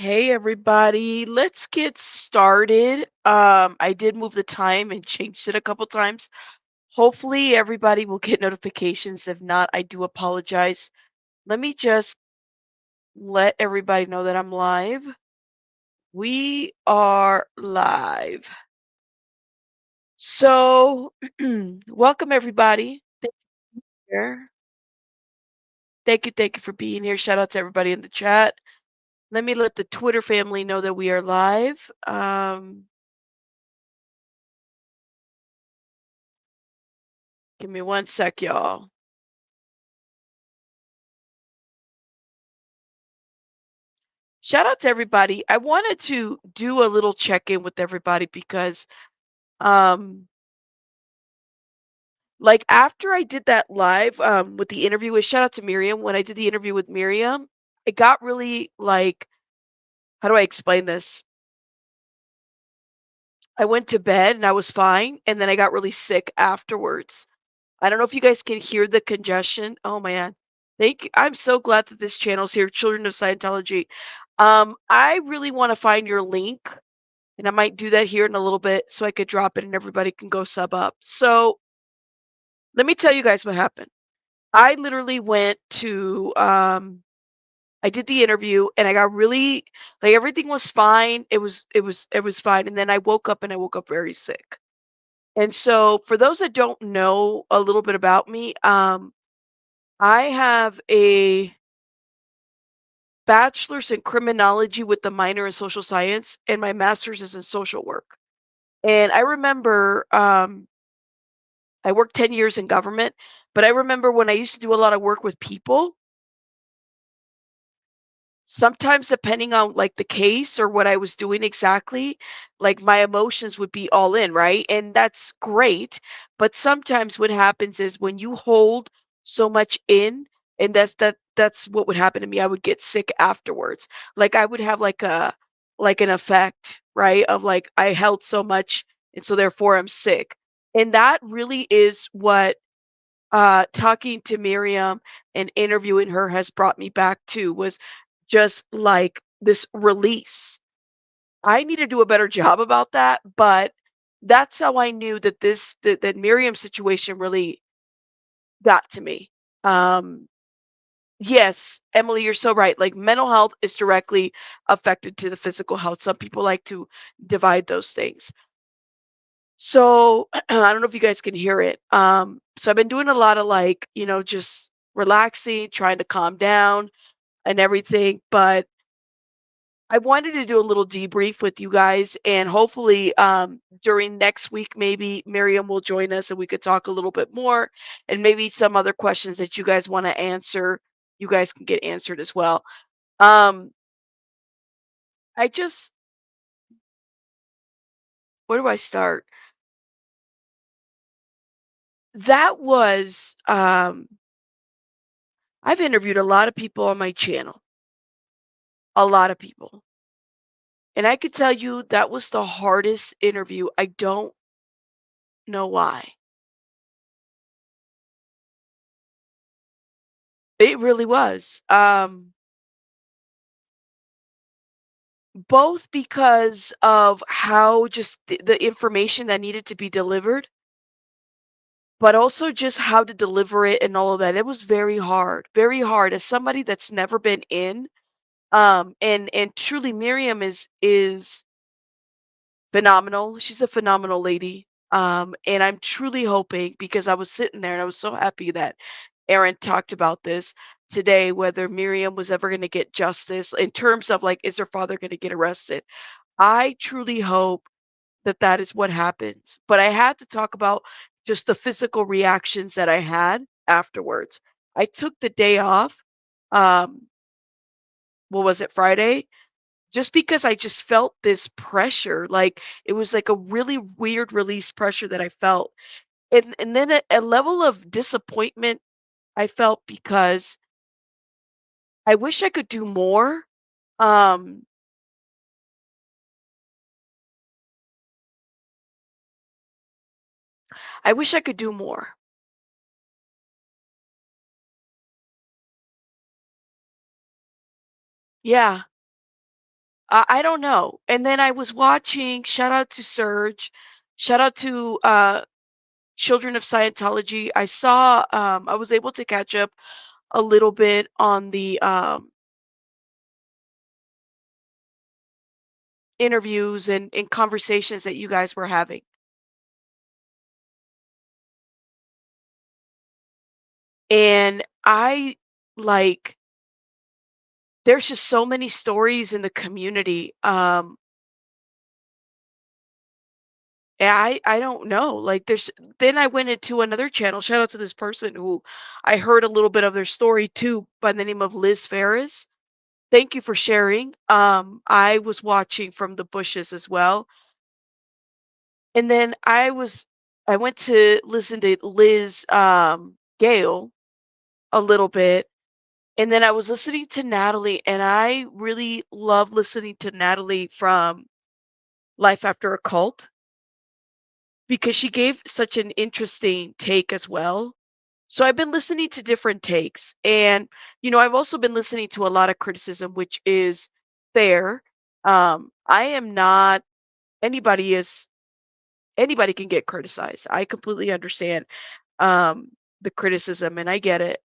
Hey everybody, let's get started. I did move the time and changed it a couple times. Hopefully everybody will get notifications. If not, I do apologize. Let me just let everybody know that I'm live. We are live. So, welcome everybody. Here. Thank you for being here. Shout out to everybody in the chat. Let me let the Twitter family know that we are live. Give me one sec, y'all. Shout out to everybody. I wanted to do a little check-in with everybody because um like after I did that live with the interview with shout out to Miriam, when I did the interview with Miriam, it got really like how do I explain this? I went to bed and I was fine and then I got really sick afterwards. I don't know if you guys can hear the congestion. Oh man. Thank you. I'm so glad that this channel's here, Children of Scientology. I really want to find your link. And I might do that here in a little bit so I could drop it and everybody can go sub up. So let me tell you guys what happened. I literally went to I did the interview and I got really like everything was fine. It was fine. And then I woke up and I woke up very sick. And so for those that don't know a little bit about me, I have a bachelor's in criminology with a minor in social science, and my master's is in social work. And I remember I worked 10 years in government, but I remember when I used to do a lot of work with people, sometimes depending on like the case or what I was doing exactly, like my emotions would be all in, right? And that's great. But sometimes what happens is when you hold so much in, and that's what would happen to me. I would get sick afterwards. Like I would have like an effect, right? Of like I held so much and so therefore I'm sick. And that really is what talking to Miriam and interviewing her has brought me back to was just like this release. I need to do a better job about that, but that's how I knew that that Miriam's situation really got to me. Um, yes, Emily, you're so right. Like mental health is directly affected to the physical health. Some people like to divide those things. So I don't know if you guys can hear it. So I've been doing a lot of like, just relaxing, trying to calm down and everything. But I wanted to do a little debrief with you guys, and hopefully during next week, maybe Miriam will join us and we could talk a little bit more, and maybe some other questions that you guys want to answer, you guys can get answered as well. Um, I just, where do I start? That was, I've interviewed a lot of people on my channel, a lot of people. And I could tell you that was the hardest interview. I don't know why. It really was. Both because of how just the information that needed to be delivered, but also just how to deliver it and all of that. It was very hard, very hard. As somebody that's never been in, and truly Miriam is phenomenal. She's a phenomenal lady. And I'm truly hoping because I was sitting there and I was so happy that Aaron talked about this today, whether Miriam was ever going to get justice in terms of like, is her father going to get arrested? I truly hope that that is what happens. But I had to talk about just the physical reactions that I had afterwards. I took the day off. Um, what was it, Friday? Just because I just felt this pressure, like it was like a really weird release pressure that I felt. And then a level of disappointment I felt because I wish I could do more. Um, I wish I could do more. Yeah. I don't know. And then I was watching, shout out to Surge, shout out to Children of Scientology. I was able to catch up a little bit on the interviews and conversations that you guys were having. And I like, there's just so many stories in the community. And I don't know. Like there's then I went into another channel. Shout out to this person who I heard a little bit of their story too by the name of Liz Ferris. Thank you for sharing. I was watching from the bushes as well. And then I went to listen to Liz Gale a little bit. And then I was listening to Natalie, and I really love listening to Natalie from Life After a Cult because she gave such an interesting take as well. So I've been listening to different takes. And, I've also been listening to a lot of criticism, which is fair. I am not, anybody is, anybody can get criticized. I completely understand the criticism and I get it.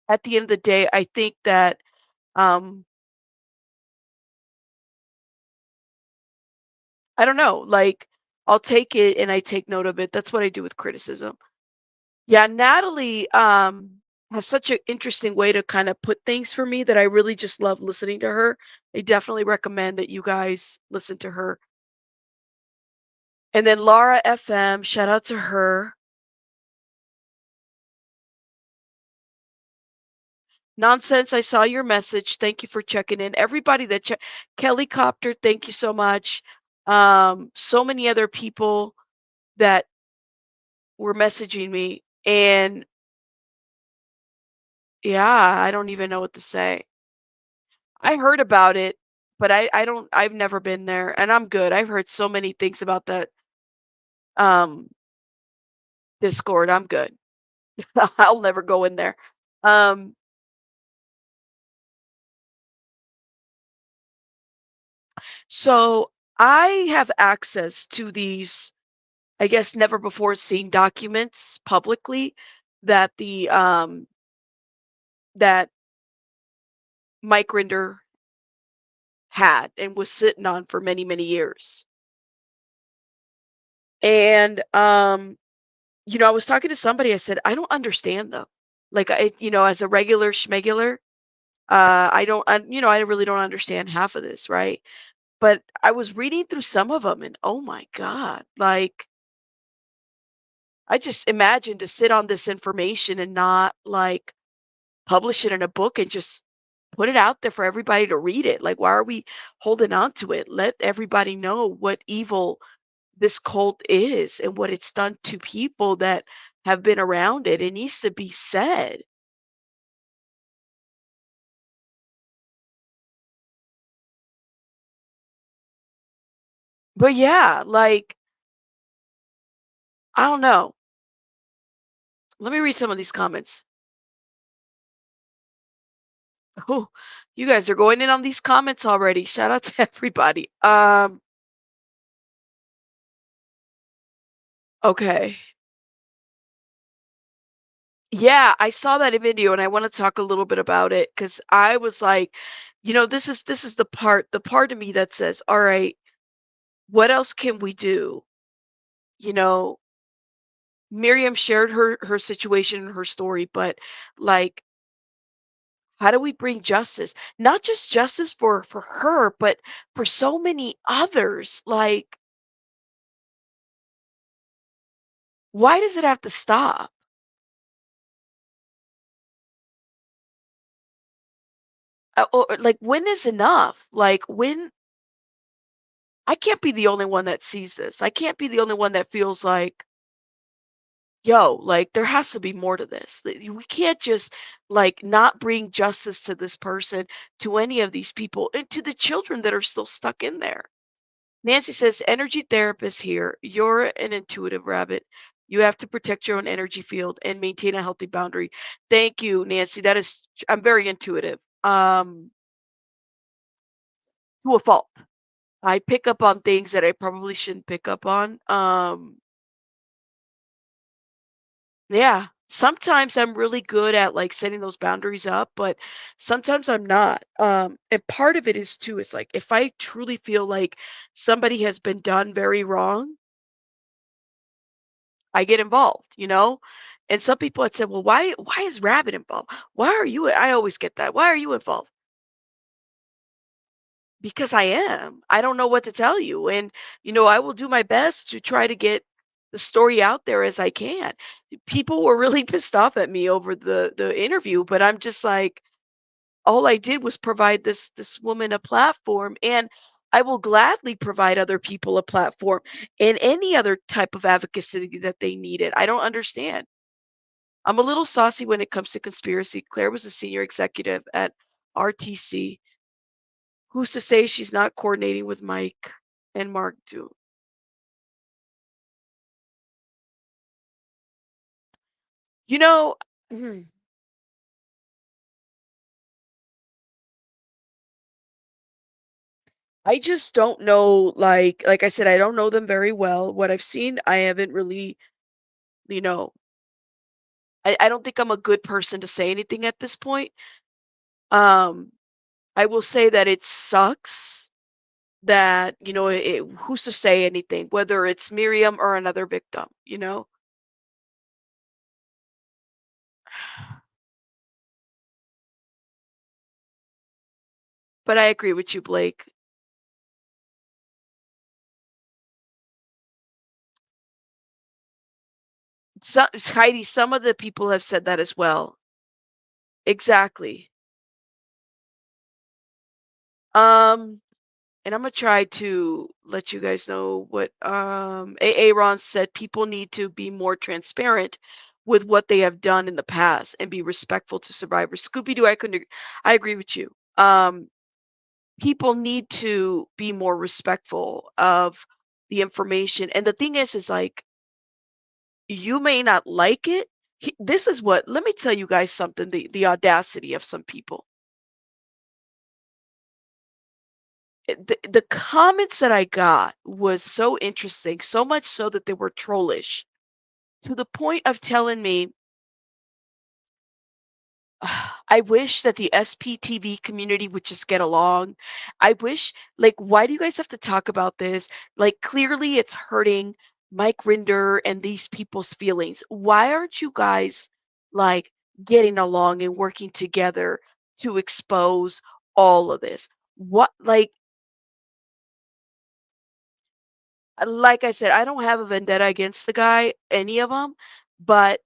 At the end of the day, I think that, um, I don't know, like, I'll take it and I take note of it. That's what I do with criticism. Yeah, Natalie has such an interesting way to kind of put things for me that I really just love listening to her. I definitely recommend that you guys listen to her. And then Laura FM, shout out to her. Nonsense, I saw your message. Thank you for checking in. Everybody that Kelly Copter, thank you so much. So many other people that were messaging me, and yeah, I don't even know what to say. I heard about it, but I've never been there and I'm good. I've heard so many things about that um Discord. I'm good. I'll never go in there. Um so I have access to these, I guess, never before seen documents publicly that the that Mike Rinder had and was sitting on for many, many years. And I was talking to somebody, I said, I don't understand them. Like as a regular schmegular, I really don't understand half of this, right? But I was reading through some of them and oh my God, like I just imagine to sit on this information and not like publish it in a book and just put it out there for everybody to read it. Like, why are we holding on to it? Let everybody know what evil this cult is and what it's done to people that have been around it. It needs to be said. But yeah, like, I don't know. Let me read some of these comments. Oh, you guys are going in on these comments already. Shout out to everybody. Okay. Yeah, I saw that video and I want to talk a little bit about it because I was like, this is the part of me that says, all right, what else can we do? You know, Miriam shared her situation and her story, but like, how do we bring justice? Not just justice for her, but for so many others. Like, why does it have to stop? Or like, when is enough? Like, when I can't be the only one that sees this. I can't be the only one that feels like, yo, like there has to be more to this. We can't just like not bring justice to this person, to any of these people, and to the children that are still stuck in there. Nancy says, energy therapist here. You're an intuitive rabbit. You have to protect your own energy field and maintain a healthy boundary. Thank you, Nancy. I'm very intuitive. to a fault. I pick up on things that I probably shouldn't pick up on. Yeah. Sometimes I'm really good at like setting those boundaries up, but sometimes I'm not. And part of it is too, is like if I truly feel like somebody has been done very wrong, I get involved, you know? And some people had said, well, why is Rabbit involved? Why are you I always get that. Why are you involved? Because I am. I don't know what to tell you. And, I will do my best to try to get the story out there as I can. People were really pissed off at me over the interview, but I'm just like, all I did was provide this woman a platform, and I will gladly provide other people a platform in any other type of advocacy that they needed. I don't understand. I'm a little saucy when it comes to conspiracy. Claire was a senior executive at RTC. Who's to say she's not coordinating with Mike and Mark too? You know, mhm, I just don't know, like I said, I don't know them very well. What I've seen, I haven't really, you know, I don't think I'm a good person to say anything at this point. Um, I will say that it sucks that, who's to say anything, whether it's Miriam or another victim, you know? But I agree with you, Blake. Heidi, some of the people have said that as well. Exactly. Um, and I'm gonna try to let you guys know what Aaron said. People need to be more transparent with what they have done in the past and be respectful to survivors. Scooby Doo, I agree with you. People need to be more respectful of the information. And the thing is like you may not like it. This is what. Let me tell you guys something. The audacity of some people. The comments that I got was so interesting, so much so that they were trollish to the point of telling me, I wish that the SPTV community would just get along. I wish, like, why do you guys have to talk about this? Like, clearly it's hurting Mike Rinder and these people's feelings. Why aren't you guys like getting along and working together to expose all of this? What, like I said, I don't have a vendetta against the guy, any of them, but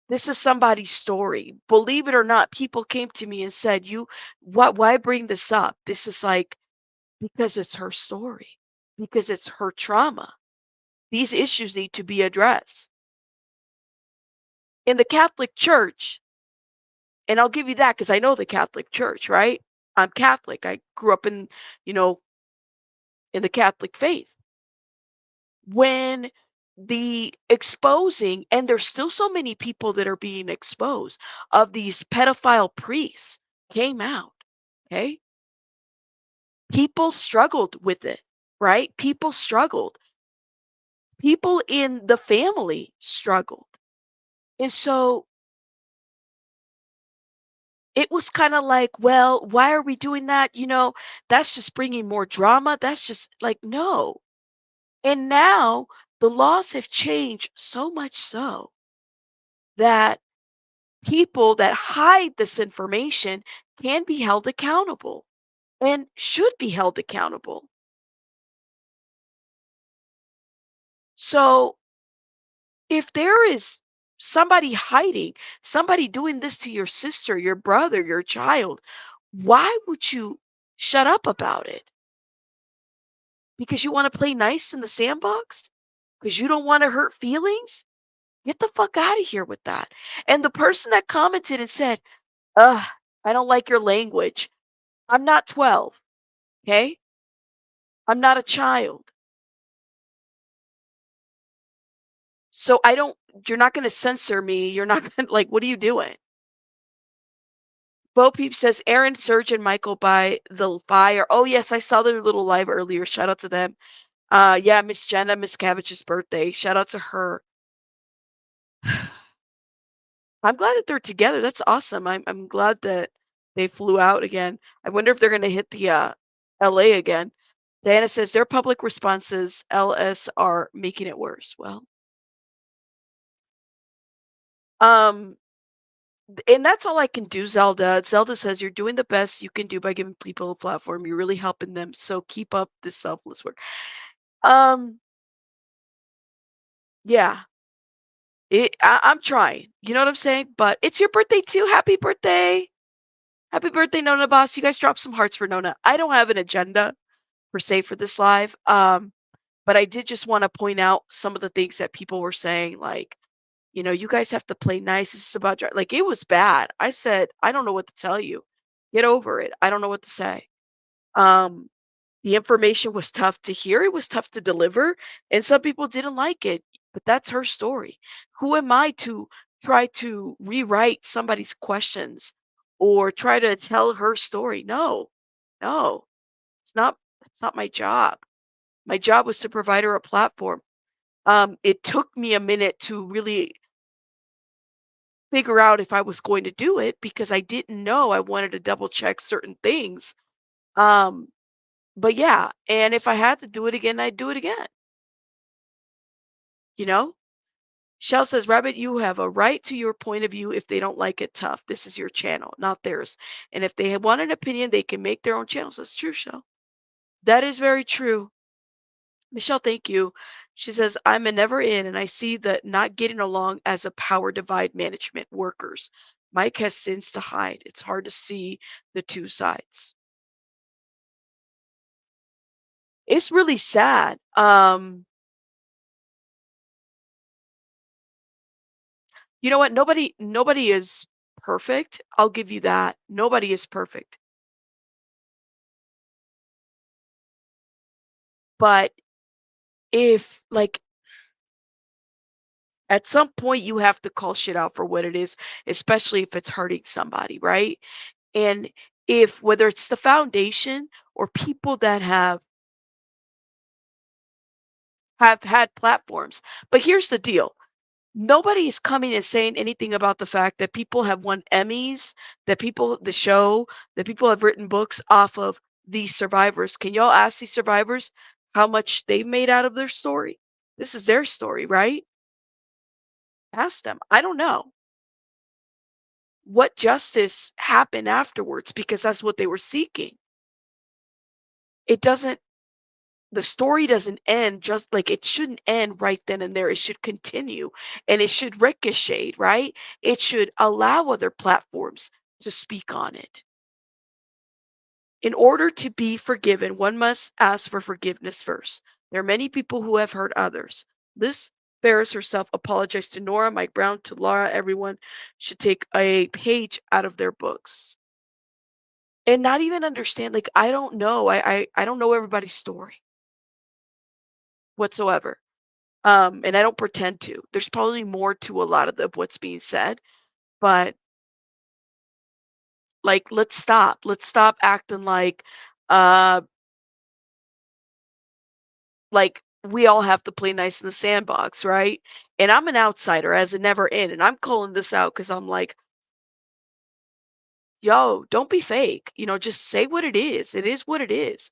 this is somebody's story. Believe it or not, people came to me and said, "You, what? Why bring this up? This is like because it's her story, because it's her trauma. These issues need to be addressed." In the Catholic Church, and I'll give you that because I know the Catholic Church, right? I'm Catholic. I grew up you know, in the Catholic faith. When the exposing, and there's still so many people that are being exposed of these pedophile priests came out, okay? People struggled with it, right? People struggled. People in the family struggled. And so it was kind of like, well, why are we doing that? That's just bringing more drama. That's just like, no. And now the laws have changed so much so that people that hide this information can be held accountable and should be held accountable. So if there is somebody hiding, somebody doing this to your sister, your brother, your child, why would you shut up about it? Because you want to play nice in the sandbox? Because you don't want to hurt feelings? Get the fuck out of here with that. And the person that commented and said, ugh, I don't like your language. I'm not 12, okay? I'm not a child. So you're not going to censor me. You're not going to, like, what are you doing? Bo Peep says Aaron, Serge, and Michael by the fire. Oh yes, I saw their little live earlier. Shout out to them. Yeah, Miss Jenna, Miss Cavitch's birthday. Shout out to her. I'm glad that they're together. That's awesome. I'm glad that they flew out again. I wonder if they're gonna hit the LA again. Diana says their public responses, LS are making it worse. Well, um, and that's all I can do, Zelda. Zelda says you're doing the best you can do by giving people a platform. You're really helping them. So keep up this selfless work. Um, yeah, I'm trying. You know what I'm saying? But it's your birthday too. Happy birthday. Happy birthday, Nona Boss. You guys drop some hearts for Nona. I don't have an agenda per se for this live. But I did just want to point out some of the things that people were saying, like, you guys have to play nice. This is about like it was bad. I said, I don't know what to tell you. Get over it. I don't know what to say. Um, the information was tough to hear. It was tough to deliver, and some people didn't like it. But that's her story. Who am I to try to rewrite somebody's questions or try to tell her story? No, no, it's not. That's not my job. My job was to provide her a platform. It took me a minute to really figure out if I was going to do it because I didn't know. I wanted to double check certain things. Um, but yeah, and if I had to do it again, I'd do it again. You know? Shell says, Rabbit, you have a right to your point of view if they don't like it tough. This is your channel, not theirs. And if they want an opinion, they can make their own channels. That's true, Shell. That is very true. Michelle, thank you. She says, I'm a never in, and I see that not getting along as a power divide management workers. Mike has sins to hide. It's hard to see the two sides. It's really sad. You know what? Nobody is perfect. I'll give you that. Nobody is perfect. But if like at some point you have to call shit out for what it is, especially if it's hurting somebody, right? And if whether it's the foundation or people that have had platforms. But here's the deal. Nobody's coming and saying anything about the fact that people have won Emmys, the show, that people have written books off of these survivors. Can y'all ask these survivors how much they've made out of their story? This is their story, right? Ask them. I don't know what justice happened afterwards because that's what they were seeking. It doesn't the story doesn't end just like it shouldn't end right then and there. It should continue and it should ricochet, right? It should allow other platforms to speak on it. In order to be forgiven, one must ask for forgiveness first. There are many people who have hurt others. Liz Ferris herself apologized to Nora, Mike Brown, to Laura. Everyone should take a page out of their books and not even understand. Like I don't know. I don't know everybody's story whatsoever. And I don't pretend to. There's probably more to a lot of what's being said, but like, let's stop. Let's stop acting uh, like we all have to play nice in the sandbox, right? And I'm an outsider as a never in, and I'm calling this out because I'm like, yo, don't be fake. Just say what it is. It is what it is.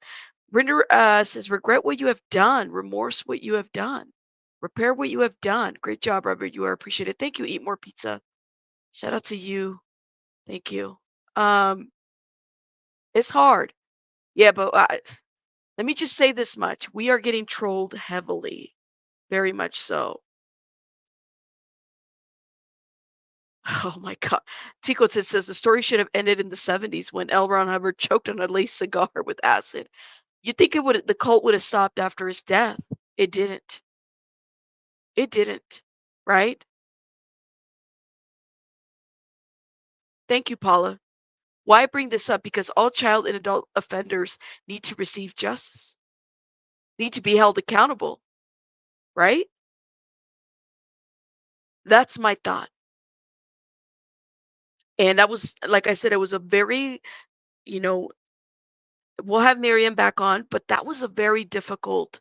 Rinder says, regret what you have done, remorse what you have done, repair what you have done. Great job, Robert. You are appreciated. Thank you. Eat more pizza. Shout out to you. Thank you. Um, it's hard. Yeah, but let me just say this much. We are getting trolled heavily, very much so. Oh my God. Tico says the story should have ended in the 70s when L. Ron Hubbard choked on a lace cigar with acid. You think the cult would have stopped after his death? It didn't. It didn't. Right? Thank you, Paula. Why bring this up? Because all child and adult offenders need to receive justice, need to be held accountable, right? That's my thought. And that was, like I said, it was a very, you know, we'll have Miriam back on, but that was a very difficult,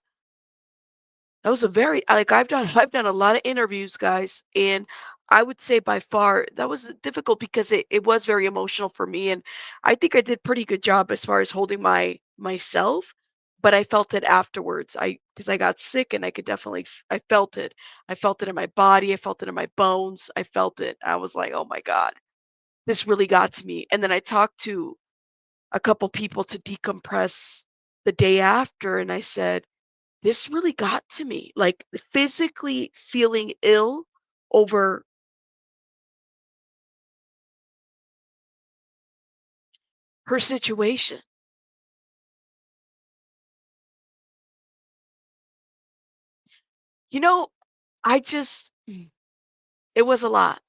that was a very, like, I've done a lot of interviews, guys, and I would say by far that was difficult because it was very emotional for me, and I think I did pretty good job as far as holding myself, but I felt it afterwards. Because I got sick and I could definitely I felt it. I felt it in my body, I felt it in my bones. I felt it. I was like, "Oh my God, this really got to me." And then I talked to a couple people to decompress the day after, and I said, this really got to me, like, physically feeling ill over her situation. You know, I just it was a lot.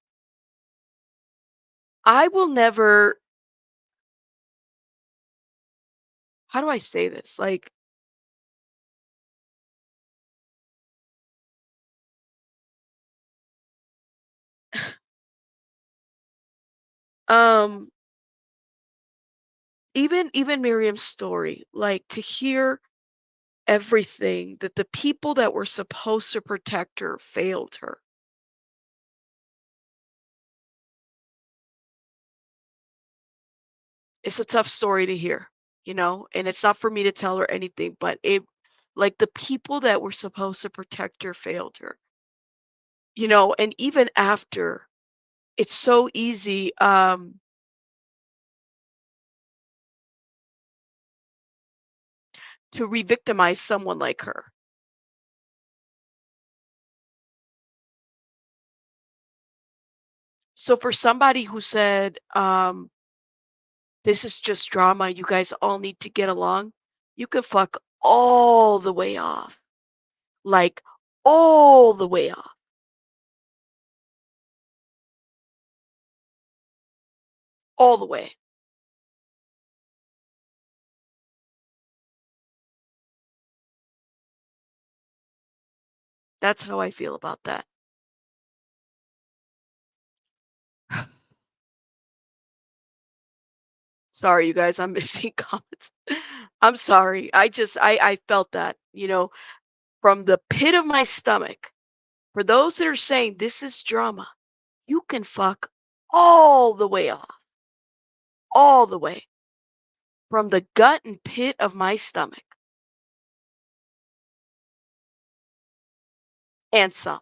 I will never, how do I say this? Like, um, even Miriam's story, like, to hear everything that the people that were supposed to protect her failed her. It's a tough story to hear, and it's not for me to tell her anything, but it, like, the people that were supposed to protect her failed her. And even after, it's so easy, to re-victimize someone like her. So for somebody who said, "This is just drama, you guys all need to get along," you could fuck all the way off, like, all the way off, all the way. That's how I feel about that. Sorry, you guys, I'm missing comments. I'm sorry. I felt that, from the pit of my stomach. For those that are saying this is drama, you can fuck all the way off, all the way from the gut and pit of my stomach and some.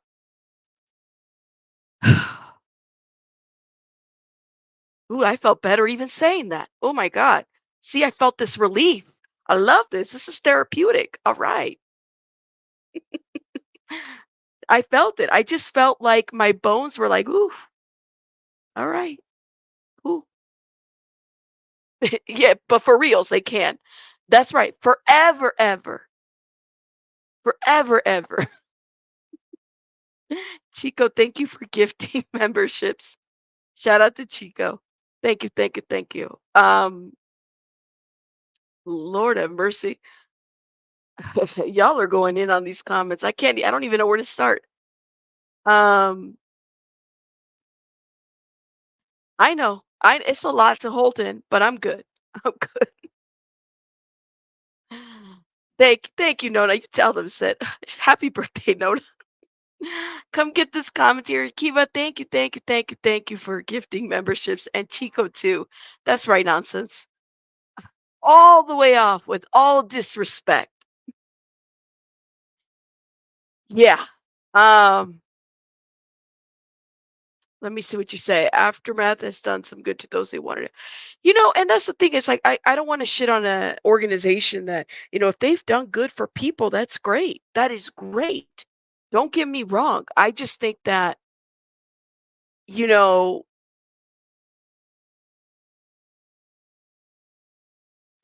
Ooh, I felt better even saying that. Oh my God. See, I felt this relief. I love this. This is therapeutic. All right. I felt it. I just felt like my bones were like, ooh, all right. Ooh. Yeah, but for reals, they can. That's right. Forever, ever. Forever, ever. Chico, thank you for gifting memberships. Shout out to Chico. Thank you, thank you, thank you. Lord have mercy. Y'all are going in on these comments. I don't even know where to start. Um, I know. It's a lot to hold in, but I'm good. I'm good. Thank you, Nona. You tell them, said, happy birthday, Nona. Come get this commentary. Kiva, thank you, thank you, thank you, thank you for gifting memberships. And Chico too. That's right, nonsense. All the way off with all disrespect. Yeah. Um, Let me see what you say. Aftermath has done some good to those they wanted it. And that's the thing. It's like I don't want to shit on an organization that, if they've done good for people, that's great. That is great. Don't get me wrong. I just think that, you know,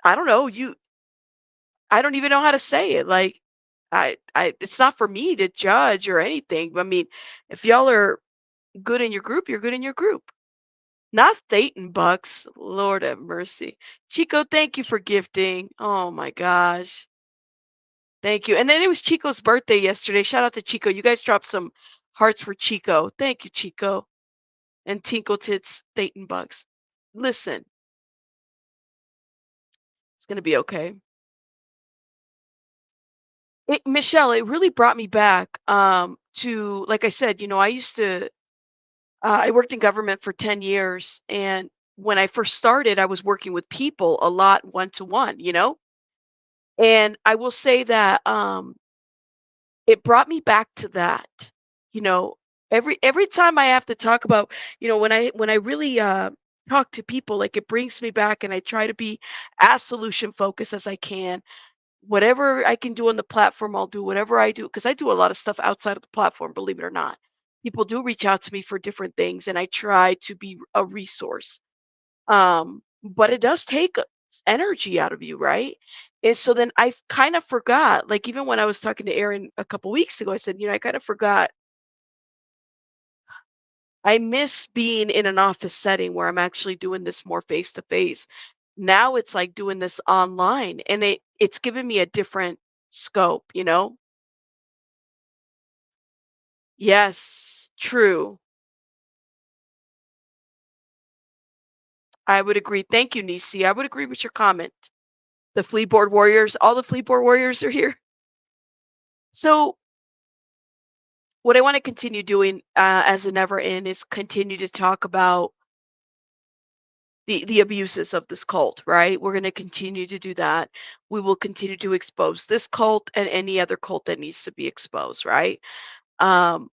I don't know, I don't even know how to say it. Like, I it's not for me to judge or anything. I mean, if y'all are good in your group, you're good in your group. Not Thetan bucks. Lord have mercy. Chico, thank you for gifting. Oh my gosh. Thank you. And then it was Chico's birthday yesterday. Shout out to Chico. You guys dropped some hearts for Chico. Thank you, Chico. and tinkle tits Satan bugs. Listen, it's gonna be okay. Michelle, it really brought me back to, like I said, I used to, I worked in government for 10 years. And when I first started, I was working with people a lot one to one. And I will say that it brought me back to that. You know, every time I have to talk about, when I really talk to people, like it brings me back, and I try to be as solution focused as I can. Whatever I can do on the platform, I'll do whatever I do, because I do a lot of stuff outside of the platform, believe it or not. People do reach out to me for different things, and I try to be a resource. But it does take energy out of you, right? And so then I kind of forgot, like even when I was talking to Aaron a couple weeks ago, I said, I kind of forgot. I miss being in an office setting where I'm actually doing this more face to face. Now it's like doing this online, and it's given me a different scope. Yes, true. I would agree. Thank you, Nisi. I would agree with your comment. The flea board warriors, all the flea board warriors are here. So what I want to continue doing as a never end is continue to talk about the abuses of this cult, right? We're going to continue to do that. We will continue to expose this cult and any other cult that needs to be exposed, right? Um,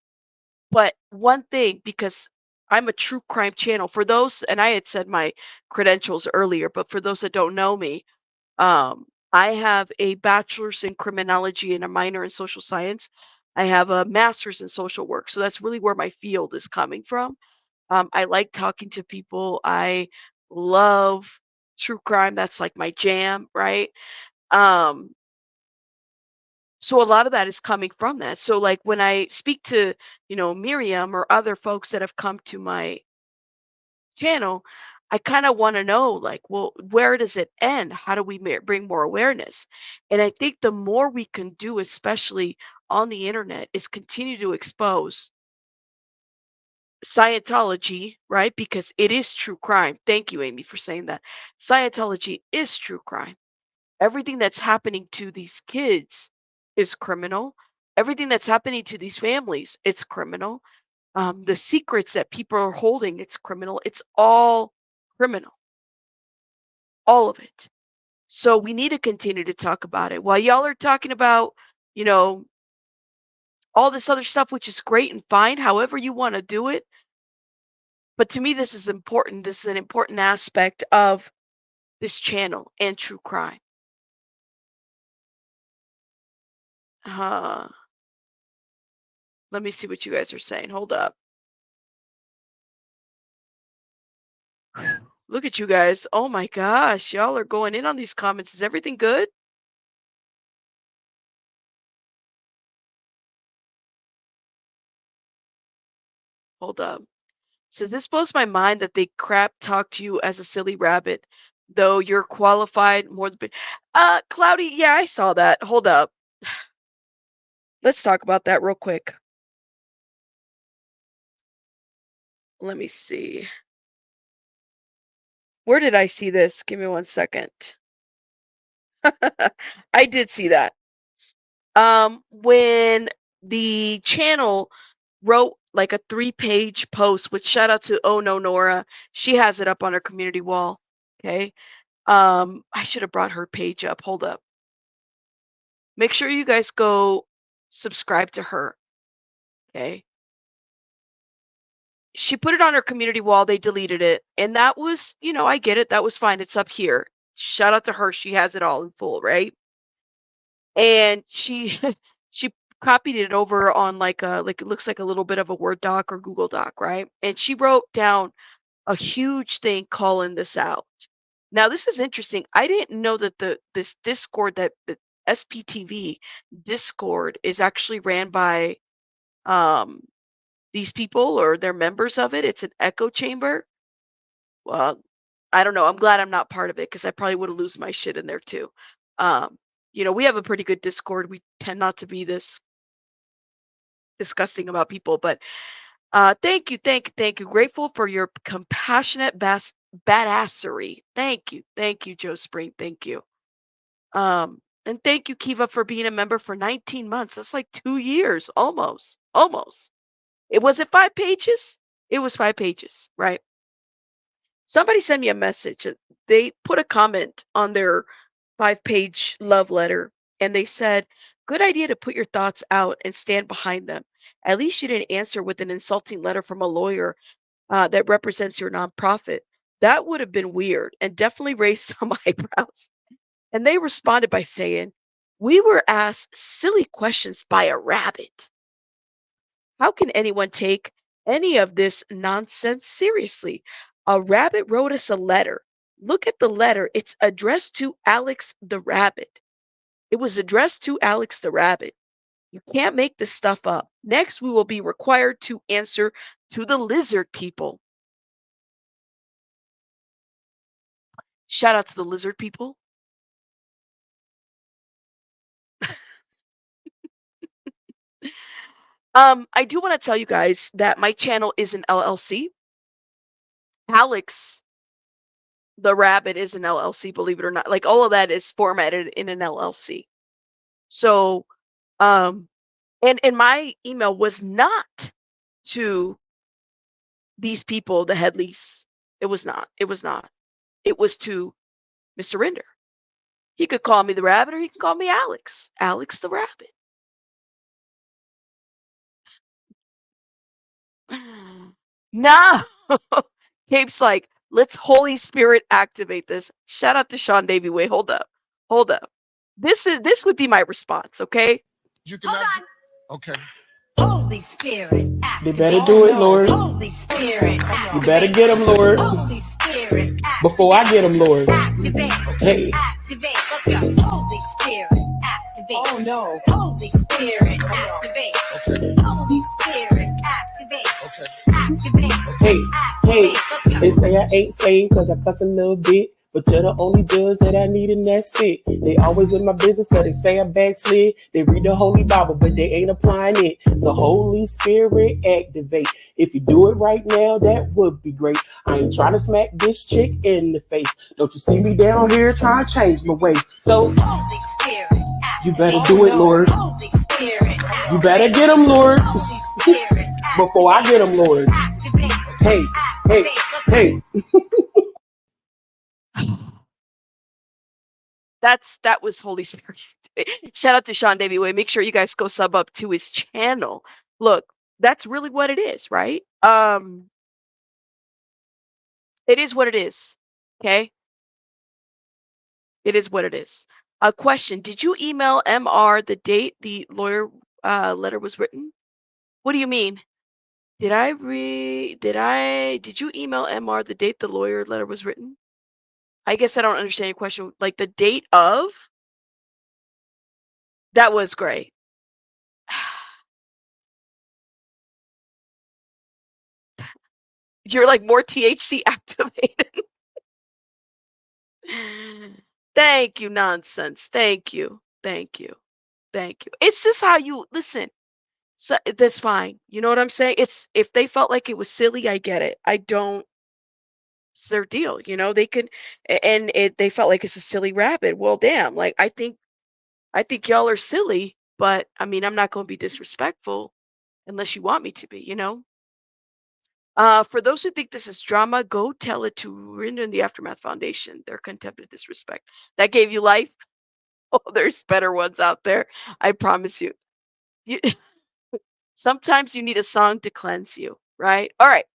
but one thing, because I'm a true crime channel, for those, and I had said my credentials earlier, but for those that don't know me, I have a bachelor's in criminology and a minor in social science. I have a master's in social work. So that's really where my field is coming from. I like talking to people. I love true crime. That's like my jam, right? Um, so a lot of that is coming from that. So like when I speak to, Miriam or other folks that have come to my channel, I kind of want to know, like, well, where does it end? How do we bring more awareness? And I think the more we can do, especially on the internet, is continue to expose Scientology, right? Because it is true crime. Thank you, Amy, for saying that. Scientology is true crime. Everything that's happening to these kids is criminal. Everything that's happening to these families, it's criminal. The secrets that people are holding, it's criminal. It's all criminal, all of it. So we need to continue to talk about it. While y'all are talking about, you know, all this other stuff, which is great and fine, however you want to do it. But to me, this is important. This is an important aspect of this channel and true crime. Uh, Let me see what you guys are saying. Hold up. Look at you guys. Oh my gosh. Y'all are going in on these comments. Is everything good? Hold up. Says this blows my mind that they crap talk to you as a silly rabbit, though you're qualified more than Cloudy, yeah, I saw that. Hold up. Let's talk about that real quick. Let me see. Where did I see this? Give me 1 second. I did see that. When the channel wrote like a 3-page post, which shout out to Oh No Nora. She has it up on her community wall. Okay. I should have brought her page up. Hold up. Make sure you guys go subscribe to her. Okay. She put it on her community wall. They deleted it. And that was, I get it. That was fine. It's up here. Shout out to her. She has it all in full, right? And she she copied it over on like it looks like a little bit of a Word doc or Google Doc, right? And she wrote down a huge thing calling this out. Now this is interesting. I didn't know that this Discord, that the SPTV Discord, is actually ran by um these people, or they're members of it. It's an echo chamber. Well, I don't know. I'm glad I'm not part of it, because I probably would have lose my shit in there too. Um, we have a pretty good Discord. We tend not to be this disgusting about people, but Thank you. Grateful for your compassionate badassery. Thank you, Joe Spring. Thank you. And thank you, Kiva, for being a member for 19 months. That's like 2 years, almost, almost. It was it 5 pages? It was 5 pages, right? Somebody sent me a message. They put a comment on their 5 page love letter, and they said, "Good idea to put your thoughts out and stand behind them. At least you didn't answer with an insulting letter from a lawyer that represents your nonprofit. That would have been weird and definitely raised some eyebrows." And they responded by saying, "We were asked silly questions by a rabbit. How can anyone take any of this nonsense seriously? A rabbit wrote us a letter. Look at the letter. It's addressed to Alex the rabbit. It was addressed to Alex the rabbit. You can't make this stuff up. Next, we will be required to answer to the lizard people." Shout out to the lizard people. I do want to tell you guys that my channel is an LLC. Alex the rabbit is an LLC, believe it or not. Like all of that is formatted in an LLC. So, um, and my email was not to these people, the Headleys. It was not. It was not. It was to Mr. Rinder. He could call me the rabbit or he can call me Alex. Alex the rabbit. No. Cape's like, let's Holy Spirit activate this. Shout out to Sean Davy Way. Hold up. Hold up. This would be my response, okay? You cannot. Okay. Holy Spirit, activate. They better do it, Lord. Holy Spirit, activate. You better get them, Lord. Holy Spirit, activate. Before I get them, Lord. Activate. Hey. Activate. Let's go. Holy Spirit, activate. Oh no. Holy Spirit, activate. Okay. Holy Spirit, activate. Okay. Activate. Hey, hey. They say I ain't saved because I cuss a little bit. But you're the only judge that I need, and that's it. They always in my business, but they say I backslid. They read the Holy Bible, but they ain't applying it. So Holy Spirit, activate. If you do it right now, that would be great. I ain't trying to smack this chick in the face. Don't you see me down here trying to change my way? So Holy Spirit, activate. You better do it, Lord. Holy Spirit, activate. You better get them, Lord. Holy Spirit, before I get them, Lord. Activate. Hey, hey, hey. That was Holy Spirit. Shout out to Sean Davy Way. Make sure you guys go sub up to his channel. Look, that's really what it is, right? It is what it is. Okay? It is what it is. A question. Did you email MR the date the lawyer letter was written? What do you mean? Did you email MR the date the lawyer letter was written? I guess I don't understand your question. Like the date of? That was great. You're like more THC activated. Thank you, nonsense. Thank you. Thank you. Thank you. It's just how you listen. So that's fine. You know what I'm saying? It's if they felt like it was silly, I get it. I don't. It's their deal. They could, and they felt like it's a silly rabbit. Well, damn. Like I think y'all are silly, but I mean, I'm not going to be disrespectful unless you want me to be. For those who think this is drama, go tell it to Rinda and the Aftermath Foundation. Their contempt and disrespect. That gave you life. Oh, there's better ones out there. I promise you. You sometimes you need a song to cleanse you, right? All right,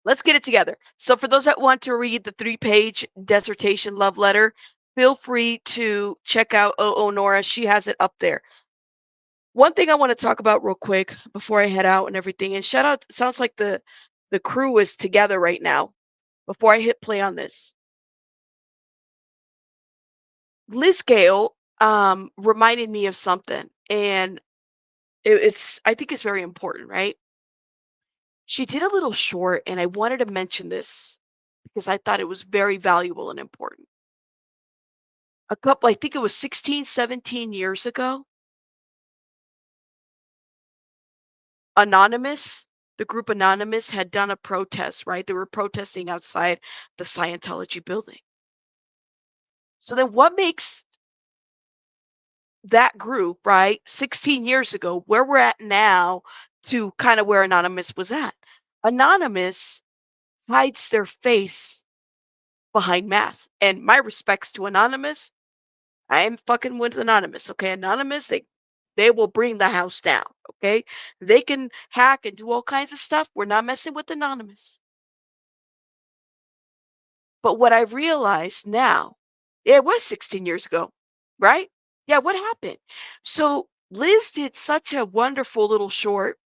let's get it together. So for those that want to read the 3 page dissertation love letter, feel free to check out Nora. She has it up there. One thing I want to talk about real quick before I head out and everything, and shout out, sounds like the crew is together right now. Before I hit play on this, Liz Gale reminded me of something, and it's I think it's very important, right? She did a little short, and I wanted to mention this because I thought it was very valuable and important. I think it was 16, 17 years ago, Anonymous the group Anonymous had done a protest, right? They were protesting outside the Scientology building. So then what makes that group, right, 16 years ago, where we're at now to kind of where Anonymous was at? Anonymous hides their face behind masks. And my respects to Anonymous, I am fucking with Anonymous, okay? Anonymous, they will bring the house down, okay? They can hack and do all kinds of stuff. We're not messing with Anonymous. But what I've realized now, it was 16 years ago, right? Yeah, what happened? So Liz did such a wonderful little short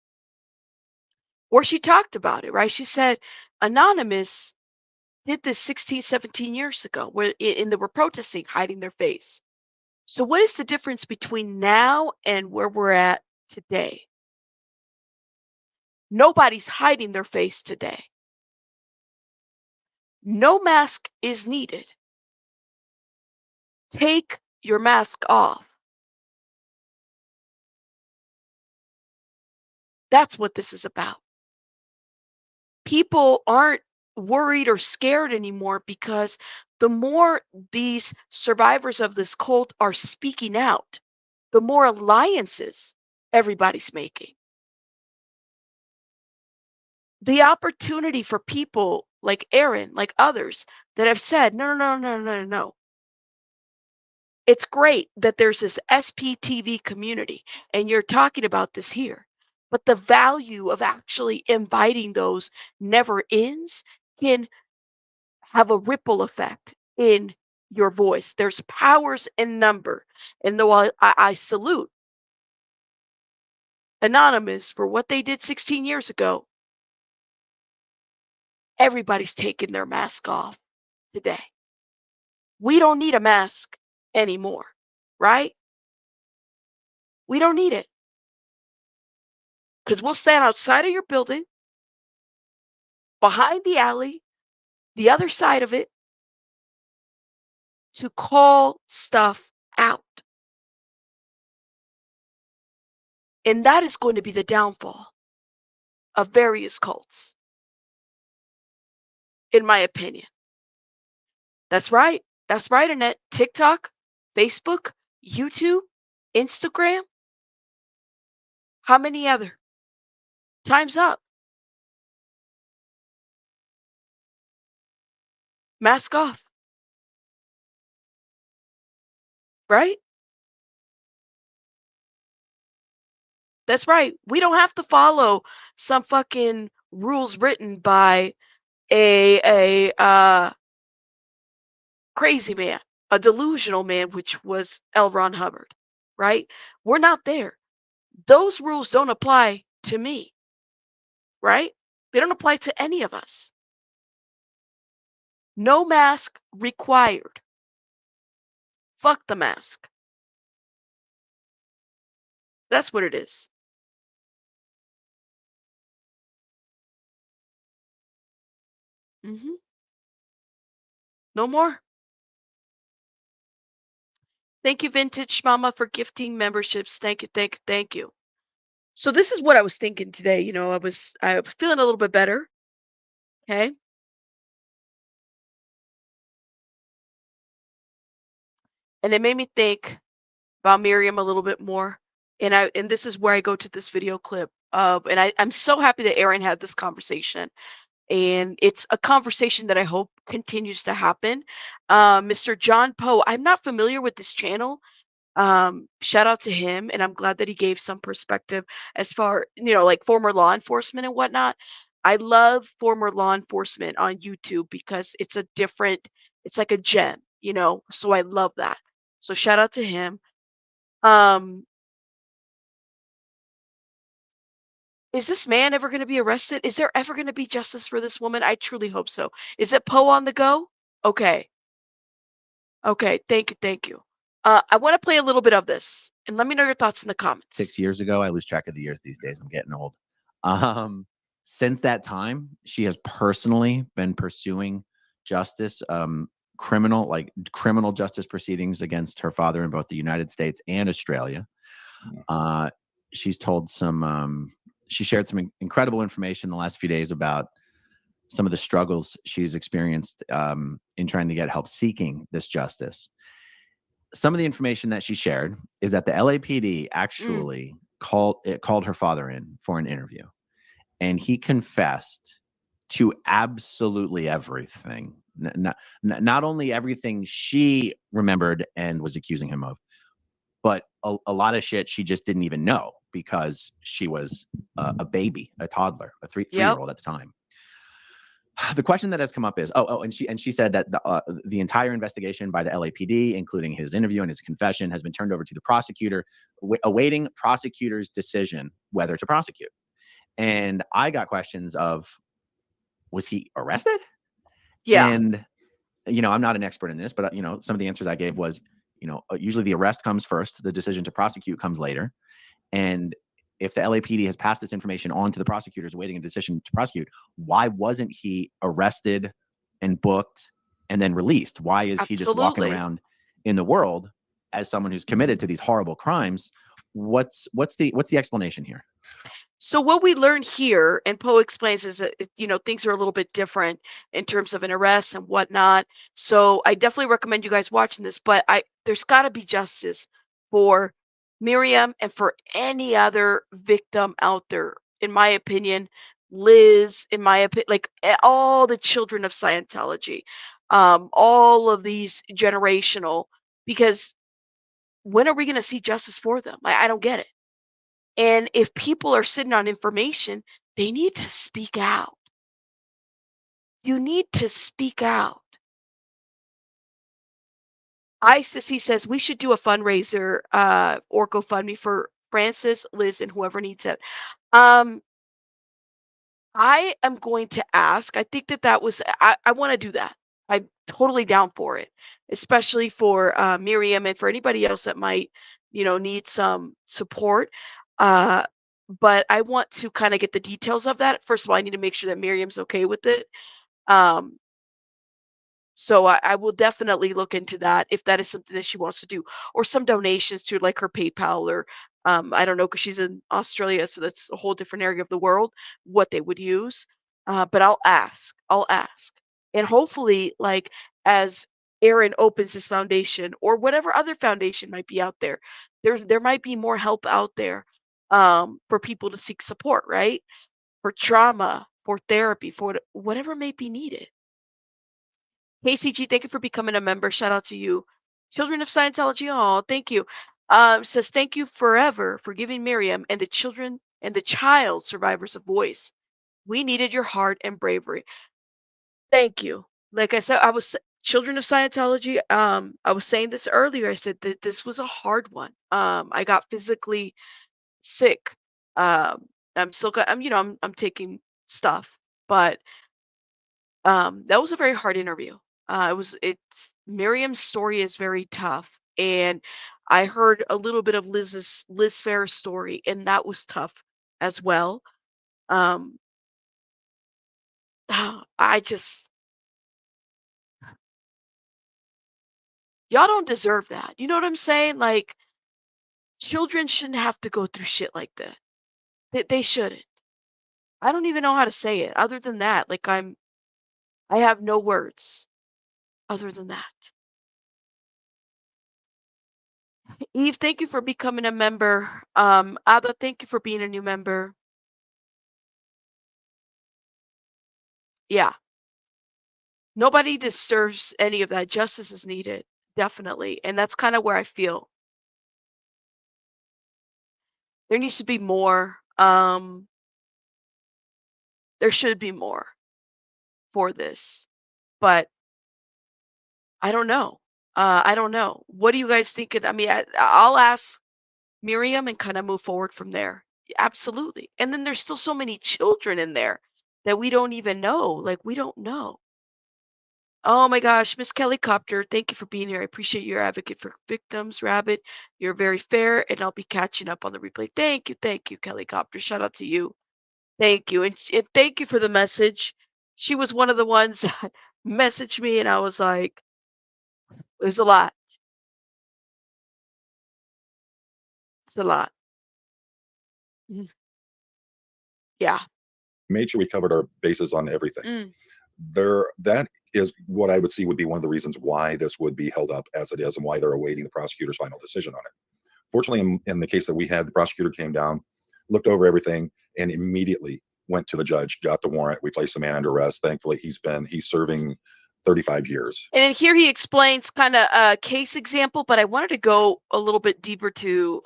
where she talked about it, right? She said Anonymous did this 16, 17 years ago where they were protesting, hiding their face. So what is the difference between now and where we're at today? Nobody's hiding their face today. No mask is needed. Take your mask off. That's what this is about. People aren't worried or scared anymore because the more these survivors of this cult are speaking out, the more alliances everybody's making. The opportunity for people like Aaron, like others that have said, no, no, no, no, no, no. It's great that there's this SPTV community and you're talking about this here. But the value of actually inviting those never ends can have a ripple effect in your voice. There's powers in number. And though I salute Anonymous for what they did 16 years ago, everybody's taking their mask off today. We don't need a mask anymore, right? We don't need it because we'll stand outside of your building, behind the alley, the other side of it, to call stuff out. And that is going to be the downfall of various cults, in my opinion. That's right. That's right, Annette. TikTok, Facebook, YouTube, Instagram. How many other? Time's up. Mask off, right? That's right. We don't have to follow some fucking rules written by a crazy man, a delusional man, which was L. Ron Hubbard, right? We're not there. Those rules don't apply to me, right? They don't apply to any of us. No mask required. Fuck the mask. That's what it is. Hmm. No more. Thank you, Vintage Mama, for gifting memberships. Thank you, thank you, thank you. So this is what I was thinking today. I was feeling a little bit better. Okay. And it made me think about Miriam a little bit more. And this is where I go to this video clip of, and I'm so happy that Aaron had this conversation. And it's a conversation that I hope continues to happen. Mr. John Poe, I'm not familiar with this channel. Shout out to him, and I'm glad that he gave some perspective as far, like former law enforcement and whatnot. I love former law enforcement on YouTube because it's like a gem, so I love that. So shout out to him. Um, is this man ever going to be arrested? Is there ever going to be justice for this woman? I truly hope so. Is it Poe on the go? Okay. Okay. Thank you. Thank you. I want to play a little bit of this and let me know your thoughts in the comments. 6 years ago. I lose track of the years these days. I'm getting old. Since that time, she has personally been pursuing justice, criminal justice proceedings against her father in both the United States and Australia. She's told some she shared some incredible information the last few days about some of the struggles she's experienced in trying to get help seeking this justice. Some of the information that she shared is that the LAPD Mm. actually called her father in for an interview, and he confessed to absolutely everything. Not only everything she remembered and was accusing him of, but a lot of shit she just didn't even know because she was a baby, a toddler, a three Yep. year old at the time. The question that has come up is, and she said that the entire investigation by the LAPD, including his interview and his confession, has been turned over to the prosecutor, awaiting prosecutor's decision whether to prosecute. And I got questions of, was he arrested? Yeah. And I'm not an expert in this, but some of the answers I gave was, usually the arrest comes first, the decision to prosecute comes later. And if the LAPD has passed this information on to the prosecutors awaiting a decision to prosecute, why wasn't he arrested and booked and then released? Why is he just walking Absolutely. around in the world as someone who's committed to these horrible crimes? What's the explanation here? So what we learn here, and Poe explains, is that things are a little bit different in terms of an arrest and whatnot. So I definitely recommend you guys watching this. But there's got to be justice for Miriam and for any other victim out there. In my opinion, Liz, in my opinion, like all the children of Scientology, all of these generational. Because when are we going to see justice for them? I don't get it. And if people are sitting on information, they need to speak out. You need to speak out. ICC says we should do a fundraiser or GoFundMe for Francis, Liz, and whoever needs it. Um, I am going to ask. I think that was. I want to do that. I'm totally down for it, especially for Miriam and for anybody else that might, need some support. Uh, but I want to kind of get the details of that. First of all, I need to make sure that Miriam's okay with it. Um, so I will definitely look into that if that is something that she wants to do, or some donations to like her PayPal or I don't know because she's in Australia, so that's a whole different area of the world. What they would use, but I'll ask. I'll ask, and hopefully, like as Aaron opens his foundation or whatever other foundation might be out there, there might be more help out there for people to seek support, right? For trauma, for therapy, for whatever may be needed. KCG, thank you for becoming a member. Shout out to you. Children of Scientology, oh, thank you. Says thank you forever for giving Miriam and the children and the child survivors a voice. We needed your heart and bravery. Thank you. Like I said, Children of Scientology. I was saying this earlier. I said that this was a hard one. I got physically sick. I'm still got. I'm taking stuff, but that was a very hard interview. It's Miriam's story is very tough, and I heard a little bit of Liz Fair's story, and that was tough as well. Um, I just y'all don't deserve that. You know what I'm saying? Like children shouldn't have to go through shit like that. They shouldn't. I don't even know how to say it other than that. Like I have no words other than that. Eve, thank you for becoming a member. Ada, thank you for being a new member. Yeah, nobody deserves any of that. Justice is needed, definitely. And that's kind of where I feel there needs to be more. There should be more for this, but I don't know. I don't know. What do you guys think? I mean, I'll ask Miriam and kind of move forward from there. Absolutely. And then there's still so many children in there that we don't even know. Like, we don't know. Oh my gosh, Miss Kelly Copter, thank you for being here. I appreciate your advocate for victims, Rabbit. You're very fair, and I'll be catching up on the replay. Thank you, Kelly Copter. Shout out to you. Thank you, and thank you for the message. She was one of the ones that messaged me, and I was like, it was a lot. It's a lot. Mhm. Yeah. Made sure we covered our bases on everything. Mm. That is what I would see would be one of the reasons why this would be held up as it is and why they're awaiting the prosecutor's final decision on it. Fortunately, in the case that we had, the prosecutor came down, looked over everything, and immediately went to the judge, got the warrant. We placed the man under arrest. Thankfully, he's serving 35 years. And in here he explains kind of a case example, but I wanted to go a little bit deeper to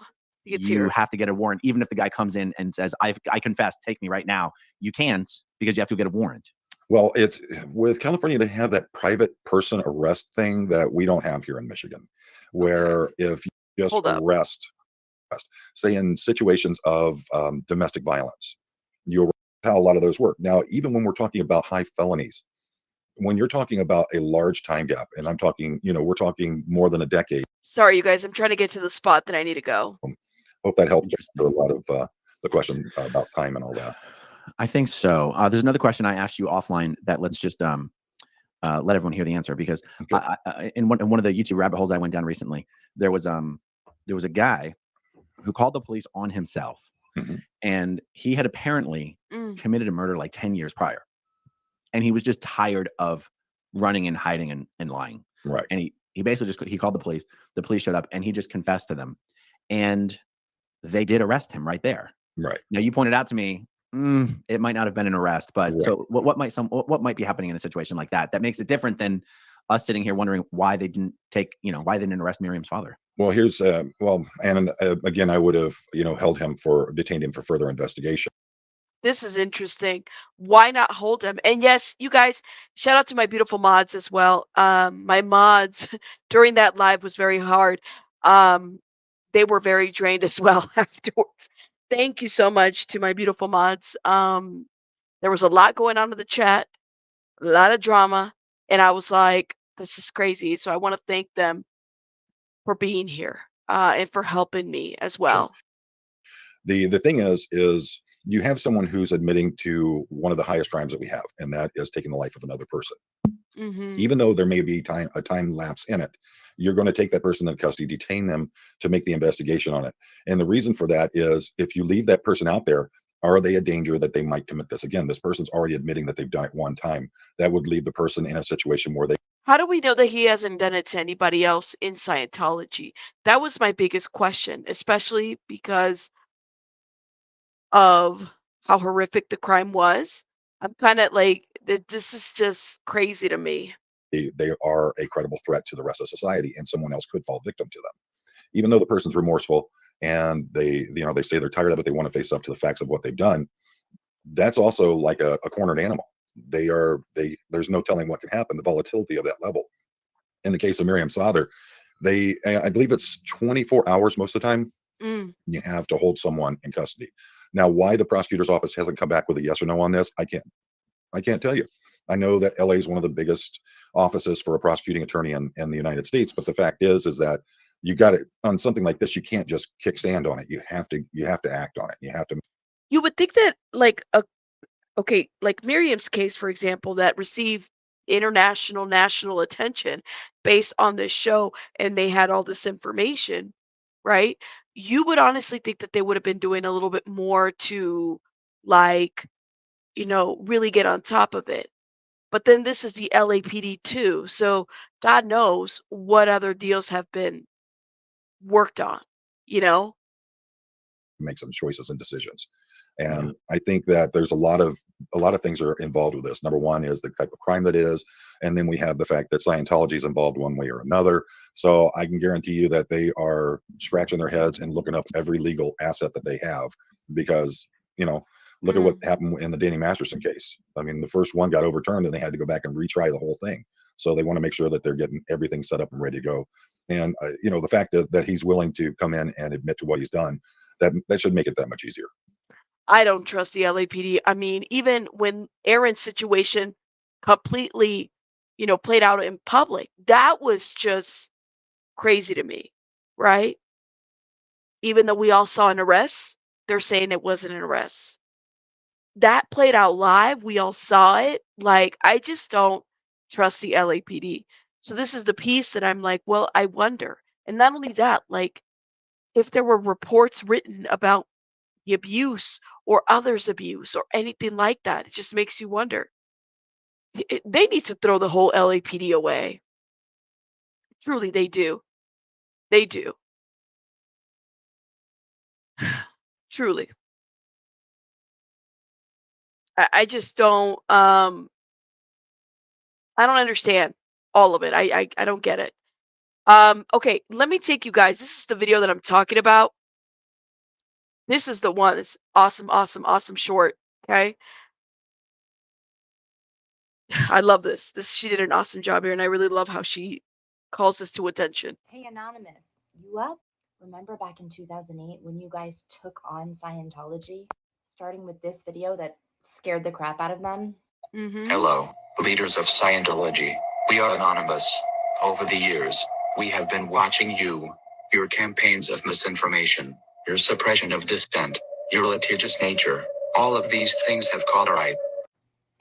it's You here. have to get a warrant, even if the guy comes in and says, I confess, take me right now. You can't, because you have to get a warrant. Well, it's with California, they have that private person arrest thing that we don't have here in Michigan, where if you just Hold up. arrest, say in situations of domestic violence, you arrest, how a lot of those work. Now, even when we're talking about high felonies, when you're talking about a large time gap, and I'm talking, we're talking more than a decade. Sorry, you guys. I'm trying to get to the spot that I need to go. Hope that helps Interesting. answer a lot of the question about time and all that. I think so. There's another question I asked you offline that let's just let everyone hear the answer, because Okay. in one of the YouTube rabbit holes I went down recently, there was a guy who called the police on himself, Mhm. and he had apparently committed a murder like 10 years prior, and he was just tired of running and hiding and lying. Right. And he basically he called the police. The police showed up, and he just confessed to them, and they did arrest him right there. Right. Now, you pointed out to me, it might not have been an arrest, but Right. so what might be happening in a situation like that makes it different than us sitting here wondering why they didn't why they didn't arrest Miriam's father? Well, here's and again, I would have detained him for further investigation. This is interesting. Why not hold him? And yes, you guys, shout out to my beautiful mods as well. My mods during that live was very hard. They were very drained as well afterwards. Thank you so much to my beautiful mods. There was a lot going on in the chat, a lot of drama, and I was like, this is crazy. So I want to thank them for being here and for helping me as Sure. well. The thing is you have someone who's admitting to one of the highest crimes that we have, and that is taking the life of another person. Even though there may be a time lapse in it, you're going to take that person into custody, detain them to make the investigation on it. And the reason for that is if you leave that person out there, are they a danger that they might commit this again? This person's already admitting that they've done it one time. That would leave the person in a situation where they How do we know that he hasn't done it to anybody else in Scientology? That was my biggest question, especially because of how horrific the crime was. I'm kind of like, this is just crazy to me. they are a credible threat to the rest of society, and someone else could fall victim to them. Even though the person's remorseful and they say they're tired of it, they want to face up to the facts of what they've done. That's also like a cornered animal. There's no telling what can happen, the volatility of that level. In the case of Miriam's father, I believe it's 24 hours most of the time Mm. you have to hold someone in custody. Now, why the prosecutor's office hasn't come back with a yes or no on this, I can't tell you. I know that LA is one of the biggest offices for a prosecuting attorney in the United States, but the fact is that you got it on something like this. You can't just kick sand on it. You have to act on it. You have to. You would think that, like, okay, like Miriam's case, for example, that received international, national attention based on this show, and they had all this information, right? You would honestly think that they would have been doing a little bit more to, like, really get on top of it. But then this is the LAPD too. So God knows what other deals have been worked on, you know? Make some choices and decisions. And I think that there's a lot of things are involved with this. Number one is the type of crime that it is, and then we have the fact that Scientology is involved one way or another. So I can guarantee you that they are scratching their heads and looking up every legal asset that they have, because look at what happened in the Danny Masterson case. I mean, the first one got overturned, and they had to go back and retry the whole thing. So they want to make sure that they're getting everything set up and ready to go. And the fact that he's willing to come in and admit to what he's done, that should make it that much easier. I don't trust the LAPD. I mean, even when Aaron's situation completely, played out in public, that was just crazy to me, right? Even though we all saw an arrest, they're saying it wasn't an arrest. That played out live. We all saw it. Like, I just don't trust the LAPD. So this is the piece that I'm like, well, I wonder. And not only that, like, if there were reports written about the abuse or others' abuse or anything like that. It just makes you wonder. They need to throw the whole LAPD away. Truly, they do. They do. Truly. I just don't I don't understand all of it. I don't get it. Okay, let me take you guys. This is the video that I'm talking about. This is the one that's awesome, awesome, awesome short. Okay. I love this. She did an awesome job here, and I really love how she calls this to attention. Hey, Anonymous, you up? Remember back in 2008 when you guys took on Scientology? Starting with this video that scared the crap out of them? Hello, leaders of Scientology. We are Anonymous. Over the years, we have been watching you, your campaigns of misinformation, your suppression of dissent, your litigious nature. All of these things have caught our eye.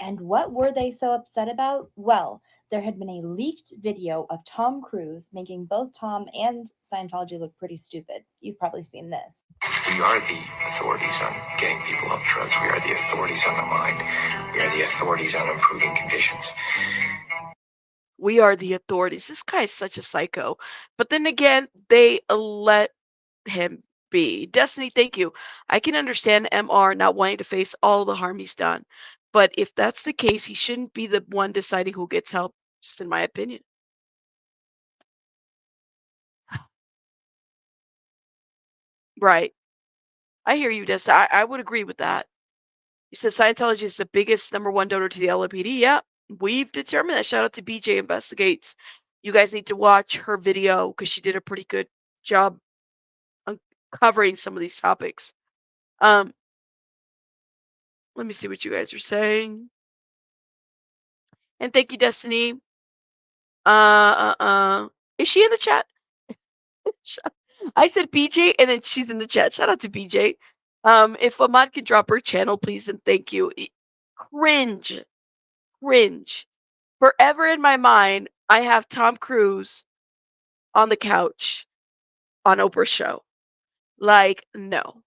And what were they so upset about? Well, there had been a leaked video of Tom Cruise making both Tom and Scientology look pretty stupid. You've probably seen this. We are the authorities on getting people off drugs. We are the authorities on the mind. We are the authorities on improving conditions. We are the authorities. This guy is such a psycho. But then again, they let him be. Destiny, thank you. I can understand MR not wanting to face all the harm he's done. But if that's the case, he shouldn't be the one deciding who gets help, just in my opinion. Right. I hear you, Destiny. I would agree with that. You said Scientology is the biggest number one donor to the LAPD. Yeah, we've determined that. Shout out to BJ Investigates. You guys need to watch her video because she did a pretty good job covering some of these topics. Let me see what you guys are saying. And thank you, Destiny. Is she in the chat? I said BJ, and then she's in the chat. Shout out to BJ. If Ahmad could drop her channel, please, and thank you. Cringe, cringe. Forever in my mind, I have Tom Cruise on the couch on Oprah's show. Like, no.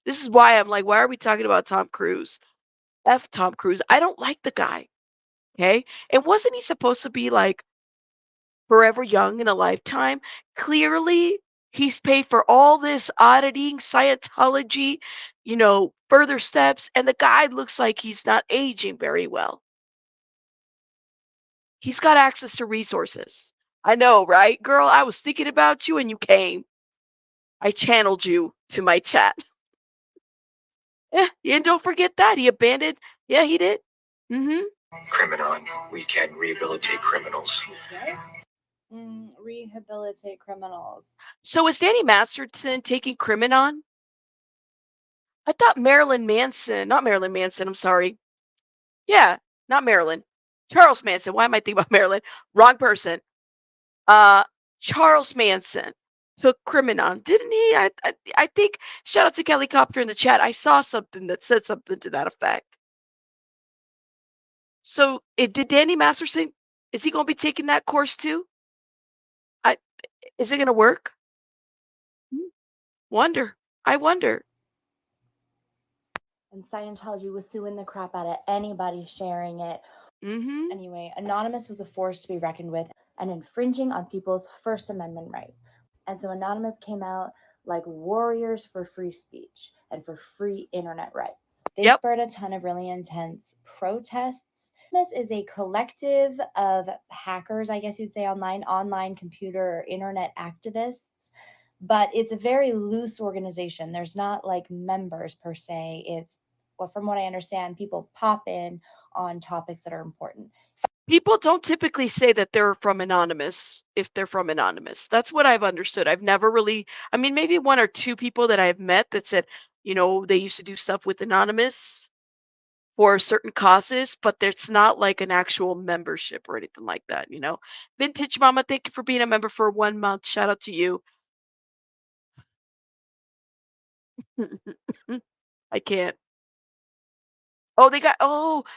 This is why I'm like, why are we talking about Tom Cruise? F Tom Cruise. I don't like the guy. Okay. And wasn't he supposed to be like forever young in a lifetime? Clearly, he's paid for all this auditing, Scientology, further steps, and the guy looks like he's not aging very well. He's got access to resources. I know, right? Girl, I was thinking about you and you came. I channeled you to my chat. Yeah, and don't forget that. He abandoned. Yeah, he did. Criminon, we can rehabilitate criminals. Rehabilitate criminals. So is Danny Masterson taking Criminon? I thought Marilyn Manson, not Marilyn Manson, I'm sorry. Yeah, not Marilyn. Charles Manson. Why am I thinking about Marilyn? Wrong person. Charles Manson took Criminon, didn't he? I think, shout out to Kelly Copter in the chat. I saw something that said something to that effect. So did Danny Masterson, is he going to be taking that course too? Is it going to work? Wonder. I wonder. And Scientology was suing the crap out of anybody sharing it. Anyway, Anonymous was a force to be reckoned with and infringing on people's First Amendment right. And so Anonymous came out like warriors for free speech and for free internet rights. They spurred a ton of really intense protests. Anonymous is a collective of hackers, I guess you'd say, online computer or internet activists. But it's a very loose organization. There's not like members per se. It's, well, from what I understand, people pop in on topics that are important. People don't typically say that they're from Anonymous if they're from Anonymous. That's what I've understood. I've never really, I mean, maybe one or two people that I've met that said, they used to do stuff with Anonymous for certain causes, but it's not like an actual membership or anything like that. Vintage Mama, thank you for being a member for 1 month. Shout out to you. I can't.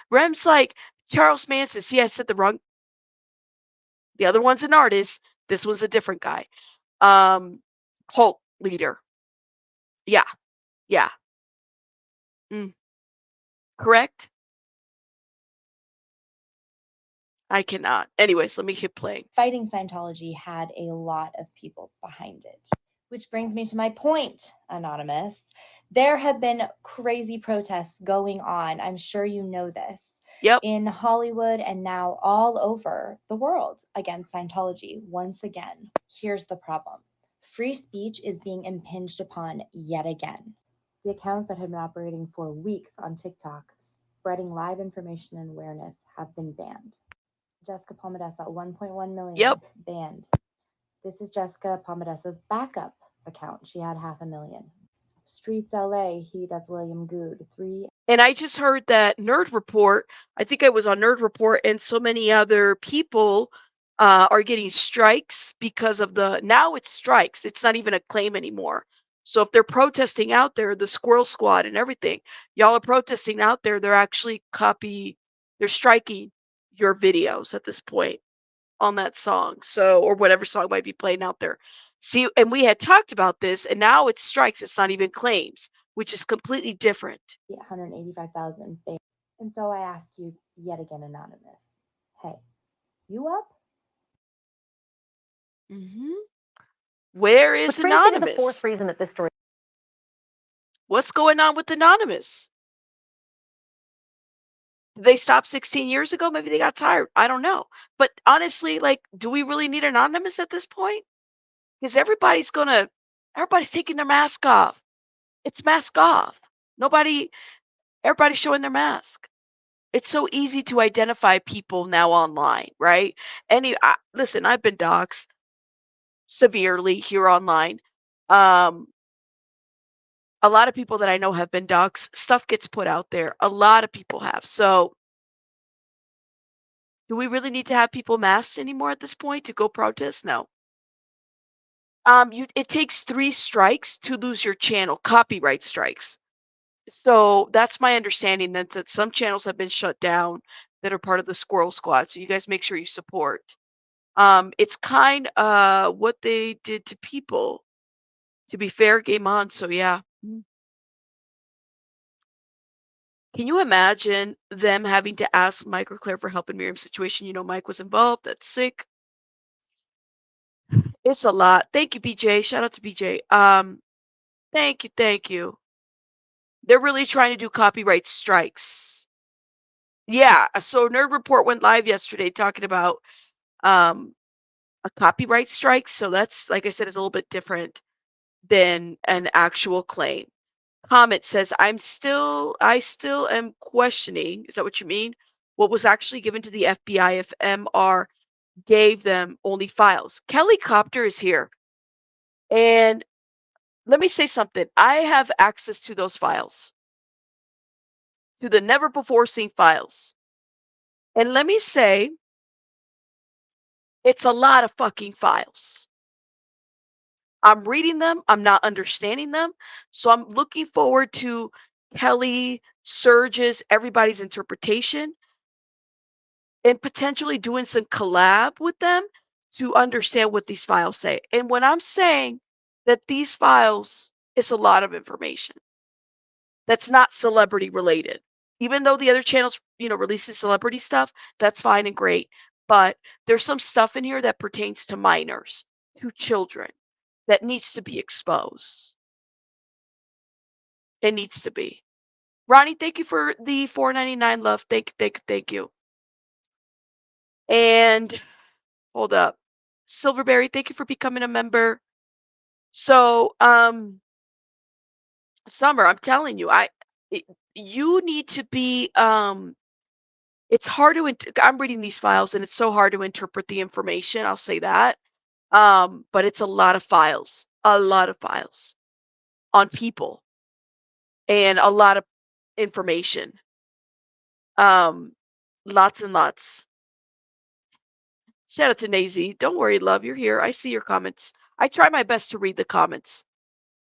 Rem's like Charles Manson. See, I said the wrong. The other one's an artist. This one's a different guy. Cult leader. Yeah. Yeah. Mm. Correct? I cannot. Anyways, let me keep playing. Fighting Scientology had a lot of people behind it. Which brings me to my point, Anonymous. There have been crazy protests going on. I'm sure you know this. Yep. In Hollywood and now all over the world against Scientology. Once again, here's the problem. Free speech is being impinged upon yet again. The accounts that have been operating for weeks on TikTok, spreading live information and awareness, have been banned. Jessica Palmadessa, 1.1 million Yep. banned. This is Jessica Palmadessa's backup account. She had 500,000. Streets LA, that's William Good. And I just heard that Nerd Report, I think I was on Nerd Report, and so many other people are getting strikes because of now it's strikes. It's not even a claim anymore. So if they're protesting out there, the Squirrel Squad and everything, y'all are protesting out there, they're actually they're striking your videos at this point on that song. So, or whatever song might be playing out there. See, and we had talked about this, and now it's strikes. It's not even claims, which is completely different. 185,000. And so I ask you yet again, Anonymous. Hey, you up? Where is Which brings me to the Anonymous? fourth reason that this story. What's going on with Anonymous? Did they stop 16 years ago? Maybe they got tired. I don't know. But honestly, like, do we really need Anonymous at this point? Because everybody's taking their mask off. It's mask off. Everybody's showing their mask. It's so easy to identify people now online, right? Listen, I've been doxxed severely here online. A lot of people that I know have been doxxed. Stuff gets put out there. A lot of people have. So, do we really need to have people masked anymore at this point to go protest? No. It takes 3 strikes to lose your channel, copyright strikes. So that's my understanding that some channels have been shut down that are part of the Squirrel Squad. So you guys make sure you support. It's kind what they did to people. To be fair, game on. So yeah. Can you imagine them having to ask Mike or Claire for help in Miriam's situation? You know, Mike was involved. That's sick. It's a lot. Thank you, BJ. Shout out to BJ. Thank you, thank you. They're really trying to do copyright strikes. Yeah. So Nerd Report went live yesterday talking about um a copyright strike. So that's, like I said, is a little bit different than an actual claim. Comment says, I still am questioning, is that what you mean? What was actually given to the FBI if MR gave them only files? Kelly Copter is here. And let me say something. I have access to those files, to the never before seen files. And let me say, it's a lot of fucking files. I'm reading them, I'm not understanding them. So I'm looking forward to Kelly, Surge's, everybody's interpretation and potentially doing some collab with them to understand what these files say. And when I'm saying that these files is a lot of information that's not celebrity related. Even though the other channels, releases celebrity stuff, that's fine and great. But there's some stuff in here that pertains to minors, to children, that needs to be exposed. It needs to be. Ronnie, thank you for the $4.99 love. Thank you. And hold up. Silverberry, thank you for becoming a member. So, Summer, I'm telling you, you need to be it's hard to I'm reading these files and it's so hard to interpret the information, I'll say that. But it's a lot of files. A lot of files on people and a lot of information. Lots and lots. Shout out to Nazy. Don't worry, love, you're here. I see your comments. I try my best to read the comments.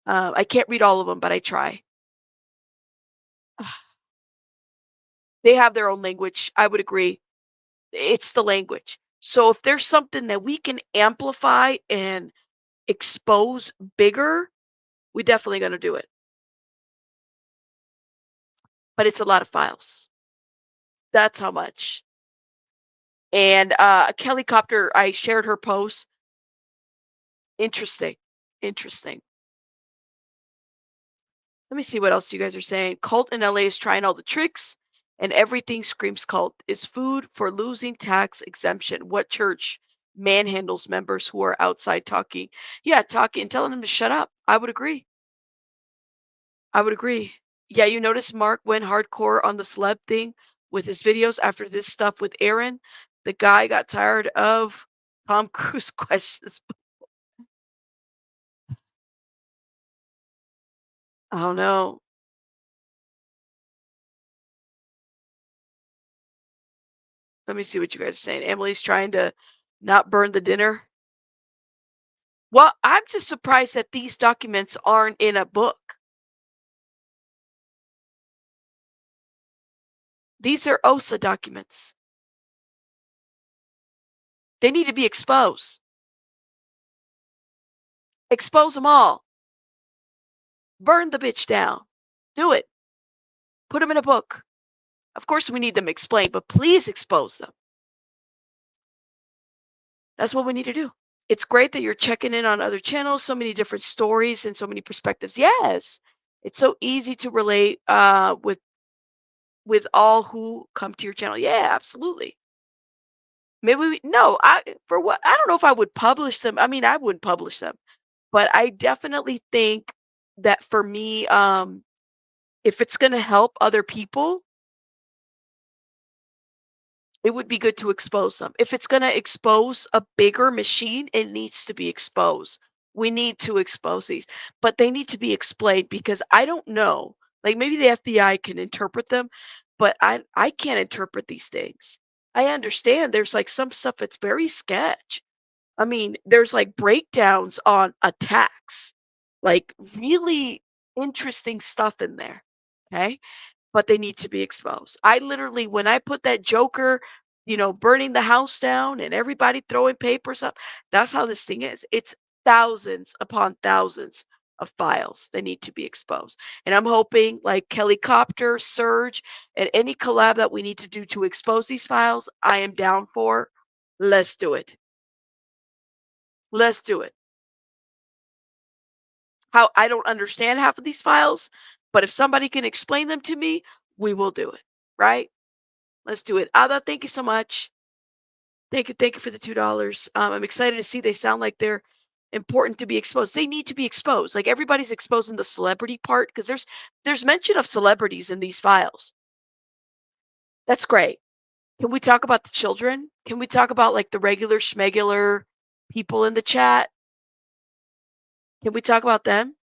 I can't read all of them, but I try. They have their own language. I would agree. It's the language. So if there's something that we can amplify and expose bigger, we're definitely going to do it. but it's a lot of files. That's how much. And Kelly Copter, I shared her post. Interesting. Interesting. Let me see what else you guys are saying. Cult in LA is trying all the tricks and everything screams cult. Is food for losing tax exemption. What church manhandles members who are outside talking? Yeah, talking and telling them to shut up. I would agree. I would agree. Yeah, you notice Mark went hardcore on the celeb thing with his videos after this stuff with Aaron. The guy got tired of Tom Cruise questions. I don't know. Let me see what you guys are saying. Emily's trying to not burn the dinner. Well, I'm just surprised that these documents aren't in a book. These are OSA documents. They need to be exposed. Expose them all. Burn the bitch down. Do it. Put them in a book. Of course, we need them explained, but please expose them. That's what we need to do. It's great that you're checking in on other channels, so many different stories and so many perspectives. Yes, it's so easy to relate with all who come to your channel. Yeah, absolutely. Maybe we no, I for what I don't know if I would publish them. I mean, I wouldn't publish them, but I definitely think that for me, if it's going to help other people, it would be good to expose them. If it's going to expose a bigger machine, it needs to be exposed. We need to expose these, but they need to be explained because I don't know. Like maybe the FBI can interpret them, but I can't interpret these things. I understand there's like some stuff that's very sketch. I mean, there's like breakdowns on attacks, like really interesting stuff in there. Okay. But they need to be exposed. I literally, when I put that Joker, burning the house down and everybody throwing papers up, that's how this thing is. It's thousands upon thousands of files that need to be exposed. And I'm hoping, like Kelly Copter, Surge, and any collab that we need to do to expose these files, I am down for. Let's do it. Let's do it. How I don't understand half of these files, but if somebody can explain them to me, we will do it. Right? Let's do it. Ada, thank you so much. Thank you for the $2. I'm excited to see they sound like they're important to be exposed. They need to be exposed. Like everybody's exposing the celebrity part because there's mention of celebrities in these files. That's great. Can we talk about the children? Can we talk about like the regular schmegular people in the chat? Can we talk about them?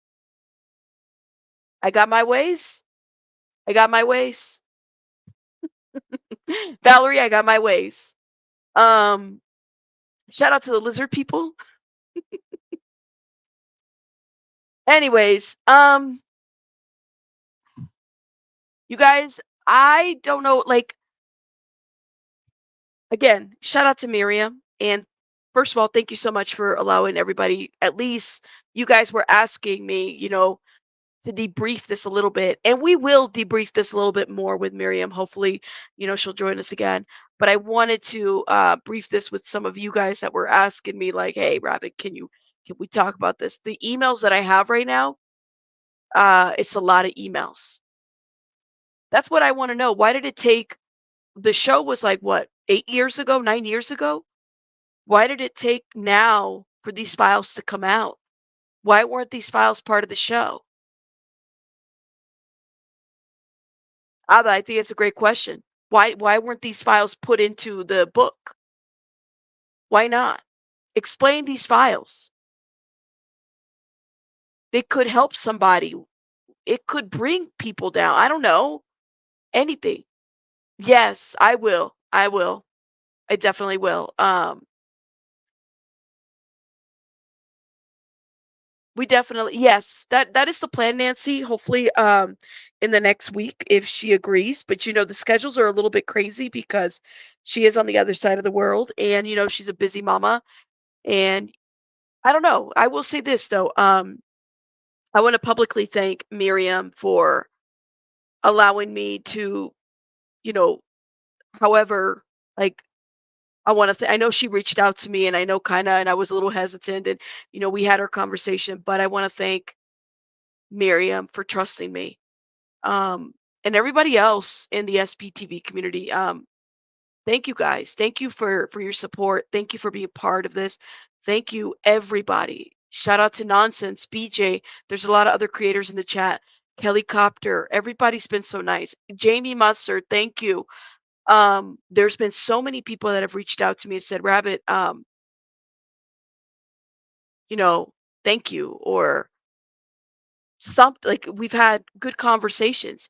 I got my ways. I got my ways. Valerie, I got my ways. Shout out to the lizard people. Anyways, you guys, I don't know, like, again, shout out to Miriam. And first of all, thank you so much for allowing everybody, at least you guys were asking me, to debrief this a little bit. And we will debrief this a little bit more with Miriam. Hopefully, she'll join us again. But I wanted to brief this with some of you guys that were asking me, like, hey, Rabbit, can we talk about this? The emails that I have right now, it's a lot of emails. That's what I want to know. Why did it take the show was like what, 8 years ago, 9 years ago? Why did it take now for these files to come out? Why weren't these files part of the show? Abba, I think it's a great question. Why weren't these files put into the book? Why not? Explain these files. They could help somebody. It could bring people down. I don't know. Anything. Yes, I will. I will. I definitely will. We definitely, yes, that is the plan, Nancy. Hopefully, in the next week, if she agrees. But the schedules are a little bit crazy because she is on the other side of the world, and she's a busy mama. And I don't know. I will say this though. I want to publicly thank Miriam for allowing me to, you know, however, like, I know she reached out to me, and I know kinda, and I was a little hesitant, and, we had our conversation, but I wanna thank Miriam for trusting me, um, and everybody else in the SPTV community. Thank you guys. Thank you for your support. Thank you for being part of this. Thank you, everybody. Shout out to Nonsense, BJ. There's a lot of other creators in the chat. Kelly Copter. Everybody's been so nice. Jamie Mustard, thank you. There's been so many people that have reached out to me and said, Rabbit, you know, thank you, or something. Like, we've had good conversations.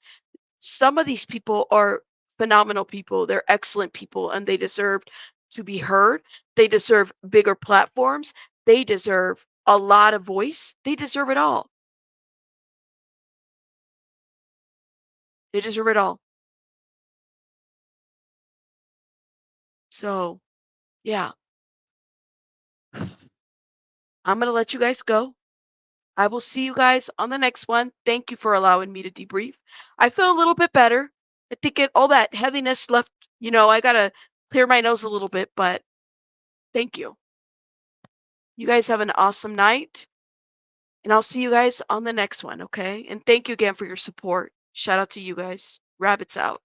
Some of these people are phenomenal people. They're excellent people, and they deserve to be heard. They deserve bigger platforms. They deserve a lot of voice. They deserve it all. They deserve it all. So, yeah, I'm going to let you guys go. I will see you guys on the next one. Thank you for allowing me to debrief. I feel a little bit better. I think all that heaviness left, I got to clear my nose a little bit, but thank you. You guys have an awesome night. And I'll see you guys on the next one, okay? And thank you again for your support. Shout out to you guys. Rabbits out.